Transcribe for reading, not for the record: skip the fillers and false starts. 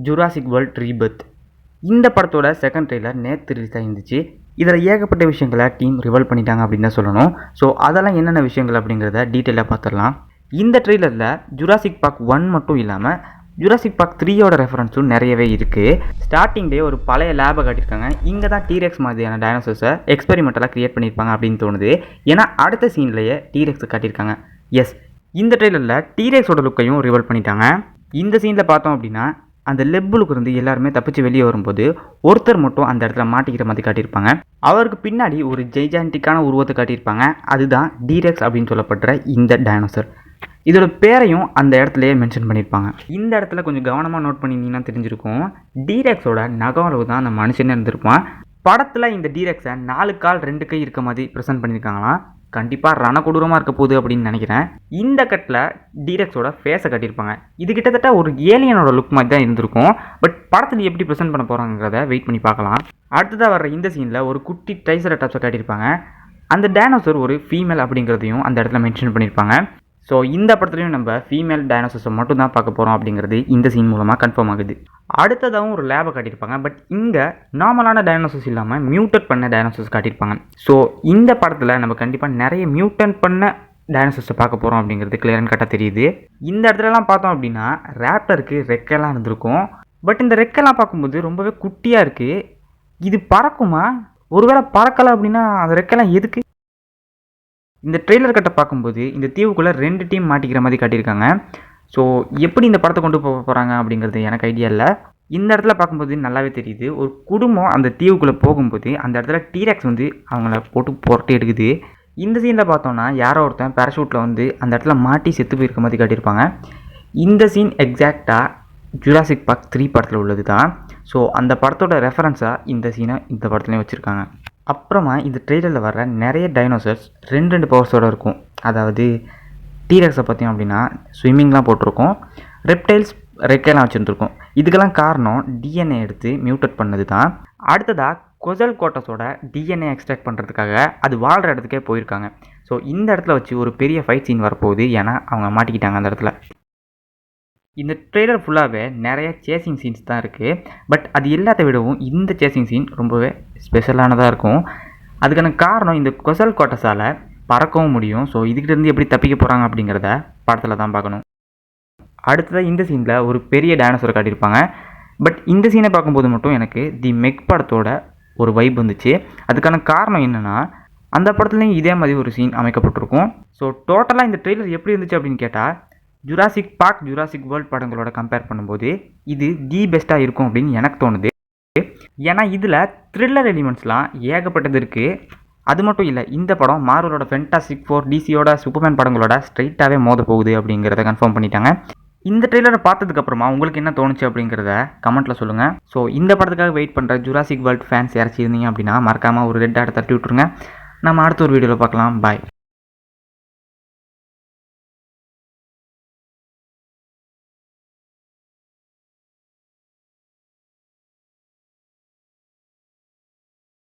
Jurassic world Rebirth. இந்த படத்தோட second trailer நேற்று ரிலீஸ் ஆகிருந்துச்சு. இதில் ஏகப்பட்ட விஷயங்களை டீம் ரிவல் பண்ணிட்டாங்க அப்படின்னு தான் சொல்லணும். ஸோ அதெல்லாம் என்னென்ன விஷயங்கள் அப்படிங்கிறத டீட்டெயிலாக பார்த்துடலாம். இந்த ட்ரெய்லரில் ஜுராசிக் பார்க் 1 மட்டும் இல்லாமல் ஜுராசிக் பார்க் 3யோட ரெஃபரன்ஸும் நிறையவே இருக்குது. ஸ்டார்டிங்லேயே ஒரு பழைய லேபை காட்டியிருக்காங்க. இங்கே தான் டீரெக்ஸ் மாதிரியான டைனோசர்ஸை எக்ஸ்பெரிமெண்டலாக க்ரியேட் பண்ணியிருப்பாங்க அப்படின்னு தோணுது. ஏன்னா அடுத்த சீன்லேயே டீரெக்ஸை காட்டியிருக்காங்க. எஸ், இந்த ட்ரெய்லரில் டீரெக்ஸோட லுக்கையும் ரிவல் பண்ணிட்டாங்க. இந்த சீனில் பார்த்தோம் அப்படின்னா அந்த லெப்புலுக்கு இருந்து எல்லாருமே தப்பிச்சு வெளியே வரும்போது ஒருத்தர் மட்டும் அந்த இடத்துல மாட்டிக்கிற மாதிரி காட்டியிருப்பாங்க. அவருக்கு பின்னாடி ஒரு ஜெய்ஜான்டிக்கான உருவத்தை காட்டியிருப்பாங்க. அதுதான் டீரெக்ஸ் அப்படின்னு சொல்லப்படுற இந்த டைனோசர். இதோட பேரையும் அந்த இடத்துலையே மென்ஷன் பண்ணியிருப்பாங்க. இந்த இடத்துல கொஞ்சம் கவனமாக நோட் பண்ணியிருந்தீங்கன்னா தெரிஞ்சிருக்கும். டீரெக்ஸோட நகம் அளவு தான் அந்த மனுஷனே இருந்திருப்பான். படத்தில் இந்த டீரெக்ஸை 4 கால் 2 கை இருக்க மாதிரி ப்ரெசென்ட் பண்ணியிருக்காங்களாம். கண்டிப்பாக ரணக்கொடூரமாக இருக்க போகுது அப்படின்னு நினைக்கிறேன். இந்த கட்டில் டீரெக்ஸோட ஃபேஸை கட்டியிருப்பாங்க. இது கிட்டத்தட்ட ஒரு ஏலியனோட லுக் மாதிரி தான் இருந்திருக்கும். பட் படத்தில் எப்படி ப்ரெசென்ட் பண்ண போகிறாங்கிறத வெயிட் பண்ணி பார்க்கலாம். அடுத்ததாக வர்ற இந்த சீனில் ஒரு குட்டி ட்ரைசராடாப்ஸை காட்டியிருப்பாங்க. அந்த டைனோசர் ஒரு ஃபீமேல் அப்படிங்கிறதையும் அந்த இடத்துல மென்ஷன் பண்ணியிருப்பாங்க. ஸோ இந்த படத்துலையும் நம்ம ஃபீமேல் டைனோசர்ஸை மட்டும் தான் பார்க்க போகிறோம் அப்படிங்கிறது இந்த சீன் மூலமாக கன்ஃபார்ம் ஆகுது. அடுத்ததாகவும் ஒரு லேபை காட்டியிருப்பாங்க. பட் இங்கே நார்மலான டைனோசர்ஸ் இல்லாமல் மியூட்டட் பண்ண டைனோசர்ஸ் காட்டியிருப்பாங்க. ஸோ இந்த படத்தில் நம்ம கண்டிப்பாக நிறைய மியூட்டன்ட் பண்ண டைனோசர்ஸை பார்க்க போகிறோம் அப்படிங்கிறது கிளியரன் கட்டாக தெரியுது. இந்த இடத்துலலாம் பார்த்தோம் அப்படின்னா ரேப்டருக்கு ரெக்கெல்லாம் இருந்திருக்கும். பட் இந்த ரெக்கெல்லாம் பார்க்கும்போது ரொம்பவே குட்டியாக இருக்குது. இது பறக்குமா? ஒருவேளை பறக்கலை அப்படின்னா அந்த ரெக்கெல்லாம் எதுக்கு? இந்த ட்ரெய்லர் கட்டை பார்க்கும்போது இந்த தீவுக்குள்ளே 2 டீம் மாட்டிக்கிற மாதிரி காட்டியிருக்காங்க. ஸோ எப்படி இந்த படத்தை கொண்டு போக போகிறாங்க அப்படிங்கிறது எனக்கு ஐடியா இல்லை. இந்த இடத்துல பார்க்கும்போது நல்லாவே தெரியுது. ஒரு குடும்பம் அந்த தீவுக்குள்ளே போகும்போது அந்த இடத்துல டீரெக்ஸ் வந்து அவங்கள போட்டு புரட்டி எடுக்குது. இந்த சீனில் பார்த்தோன்னா யாரோ ஒருத்தன் பேராஷூட்டில் வந்து அந்த இடத்துல மாட்டி செத்து போயிருக்க மாதிரி காட்டியிருப்பாங்க. இந்த சீன் எக்ஸாக்டாக ஜுராசிக் பார்க் 3 படத்தில் உள்ளது தான். ஸோ அந்த படத்தோட ரெஃபரன்ஸாக இந்த சீனை இந்த படத்துலையும் வச்சுருக்காங்க. அப்புறமா இந்த ட்ரெய்லரில் வர நிறைய டைனோசர்ஸ் 2 பவர்ஸோடு இருக்கும். அதாவது டீரெக்ஸை பார்த்தோம் அப்படின்னா ஸ்விம்மிங்லாம் போட்டிருக்கோம். ரெப்டைல்ஸ் ரெக்கையெல்லாம் வச்சுருந்துருக்கும். இதுக்கெல்லாம் காரணம் டிஎன்ஏ எடுத்து மியூட்டட் பண்ணது தான். அடுத்ததாக கொசல்கோட்டஸோட டிஎன்ஏ எக்ஸ்ட்ராக்ட் பண்ணுறதுக்காக அது வாழ்கிற இடத்துக்கே போயிருக்காங்க. ஸோ இந்த இடத்துல வச்சு ஒரு பெரிய ஃபைட் சீன் வரப்போகுது. ஏன்னா அவங்க மாட்டிக்கிட்டாங்க அந்த இடத்துல. இந்த ட்ரெய்லர் ஃபுல்லாகவே நிறைய சேசிங் சீன்ஸ் தான் இருக்குது. பட் அது எல்லாத்த விடவும் இந்த சேசிங் சீன் ரொம்பவே ஸ்பெஷலானதாக இருக்கும். அதுக்கான காரணம் இந்த கொசல்கோட்டஸால் பறக்கவும் முடியும். ஸோ இதுக்கிட்டேருந்து எப்படி தப்பிக்க போகிறாங்க அப்படிங்கிறத படத்தில் தான் பார்க்கணும். அடுத்ததாக இந்த சீனில் ஒரு பெரிய டைனோசரை காட்டியிருப்பாங்க. பட் இந்த சீனை பார்க்கும்போது மட்டும் எனக்கு தி மெக் படத்தோட ஒரு வைப் வந்துச்சு. அதுக்கான காரணம் என்னென்னா அந்த படத்துலையும் இதே மாதிரி ஒரு சீன் அமைக்கப்பட்டிருக்கும். ஸோ டோட்டலாக இந்த ட்ரெய்லர் எப்படி இருந்துச்சு அப்படின்னு கேட்டால் ஜுராசிக் பார்க் ஜுராசிக் வேர்ல்ட் படங்களோட கம்பேர் பண்ணும்போது இது தி பெஸ்ட்டாக இருக்கும் அப்படின்னு எனக்கு தோணுது. ஏன்னா இதில் த்ரில்லர் எலிமெண்ட்ஸ்லாம் ஏகப்பட்டது இருக்குது. அது மட்டும் இல்லை, இந்த படம் மார்வலோட ஃபென்டாஸ்டிக் ஃபோர், டிசியோட சூப்பர்மேன் படங்களோட ஸ்ட்ரைட்டாகவே மோத போகுது அப்படிங்கிறத கன்ஃபார்ம் பண்ணிட்டாங்க. இந்த ட்ரெய்லரை பார்த்ததுக்கப்புறமா உங்களுக்கு என்ன தோணுச்சு அப்படிங்கிறத கமெண்ட்டில் சொல்லுங்கள். ஸோ இந்த படத்துக்காக வெயிட் பண்ணுற ஜுராசிக் வேர்ல்ட் ஃபேன்ஸ் யாராச்சும் இருந்தீங்க அப்படின்னா மறக்காமல் ஒரு ரெட் ஆட் தட்டி விட்ருங்க. நம்ம அடுத்த ஒரு வீடியோவில் பார்க்கலாம். பாய்.